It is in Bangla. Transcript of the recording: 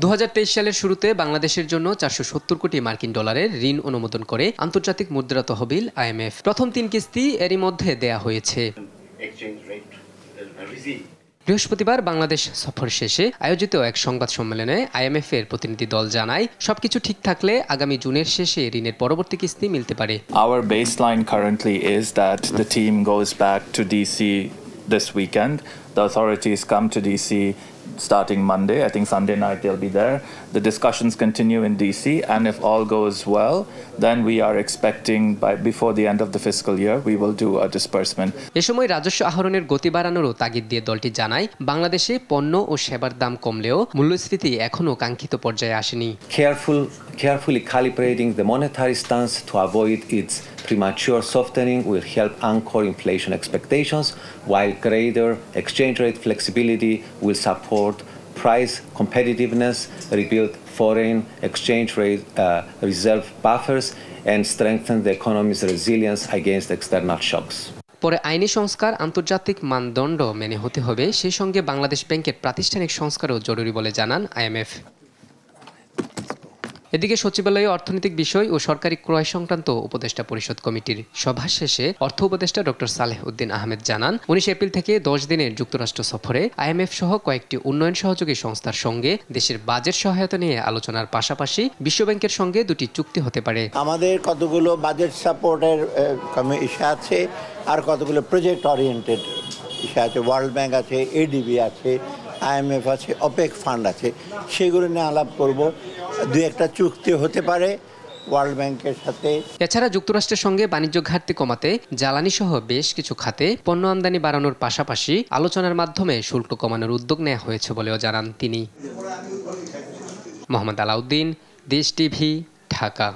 2023 সালের শুরুতে বাংলাদেশের জন্য 470 কোটি মার্কিন ডলারের ঋণ অনুমোদন করে আন্তর্জাতিক মুদ্রা তহবিল IMF। প্রথম 3 কিস্তি এরই মধ্যে দেয়া হয়েছে। বৃহস্পতিবার বাংলাদেশ সফর শেষে আয়োজিত এক সংবাদ সম্মেলনে IMF এর প্রতিনিধি দল জানায়, সবকিছু ঠিক থাকলে আগামী জুনের শেষে ঋণের পরবর্তী কিস্তি মিলতে পারে। Our baseline currently is that the team goes back to DC this weekend. The authorities come to DC starting Monday. I think Sunday night they'll be there. The discussions continue in DC, and if all goes well, then we are expecting before the end of the fiscal year we will do a disbursement. এ সময় রাজস্ব আহরণের গতি বাড়ানোরও তাগিদ দিয়ে দলটি জানায়, বাংলাদেশে পণ্য ও সেবার দাম কমলেও মূল্যস্ফীতি এখনও কাঙ্ক্ষিত পর্যায়ে আসেনি। Carefully calibrating the monetary stance to avoid its premature softening will help anchor inflation expectations, while greater exchange rate flexibility will support price competitiveness, rebuild foreign exchange rate reserve buffers, and strengthen the economy's resilience against external shocks. পরে আইনি সংস্কার আন্তর্জাতিক মানদণ্ড মেনে হতে হবে, সেই সঙ্গে বাংলাদেশ ব্যাংকের প্রাতিষ্ঠানিক সংস্কারও জরুরি বলে জানান IMF। এদিকে সচিবালয়ে অর্থনৈতিক বিষয় ও সরকারি ক্রয় সংক্রান্ত উপদেষ্টা পরিষদ কমিটির সভা শেষে অর্থ উপদেষ্টা ডক্টর সালেহ উদ্দিন আহমেদ জানান, 19 এপ্রিল থেকে 10 দিনের যুক্তরাষ্ট্র সফরে IMF সহ কয়েকটি উন্নয়ন সহযোগী সংস্থার সঙ্গে দেশের বাজেট সহায়তা নিয়ে আলোচনার পাশাপাশি বিশ্বব্যাংকের সঙ্গে 2টি চুক্তি হতে পারে। আমাদের কতগুলো বাজেট সাপোর্টের ইস্যু আছে, আর কতগুলো প্রজেক্ট ওরিয়েন্টেড ইস্যু আছে। ওয়ার্ল্ড ব্যাংক আছে, ADB আছে, IMF আছে, OPEC ফান্ড আছে, সেগুলো নিয়ে আলাপ করব। 2-1টা চুক্তি হতে পারে ওয়ার্ল্ড ব্যাংকের সাথে। এছাড়া যুক্তরাষ্ট্রের সঙ্গে বাণিজ্য ঘাটতি কমাতে জ্বালানি সহ বেশ কিছু খাতে পণ্য আমদানি বাড়ানোর পাশাপাশি আলোচনার মাধ্যমে শুল্ক কমানোর উদ্যোগ নেওয়া হয়েছে বলেও জানান তিনি। মোহাম্মদ আলাউদ্দিন, দেশ টিভি, ঢাকা।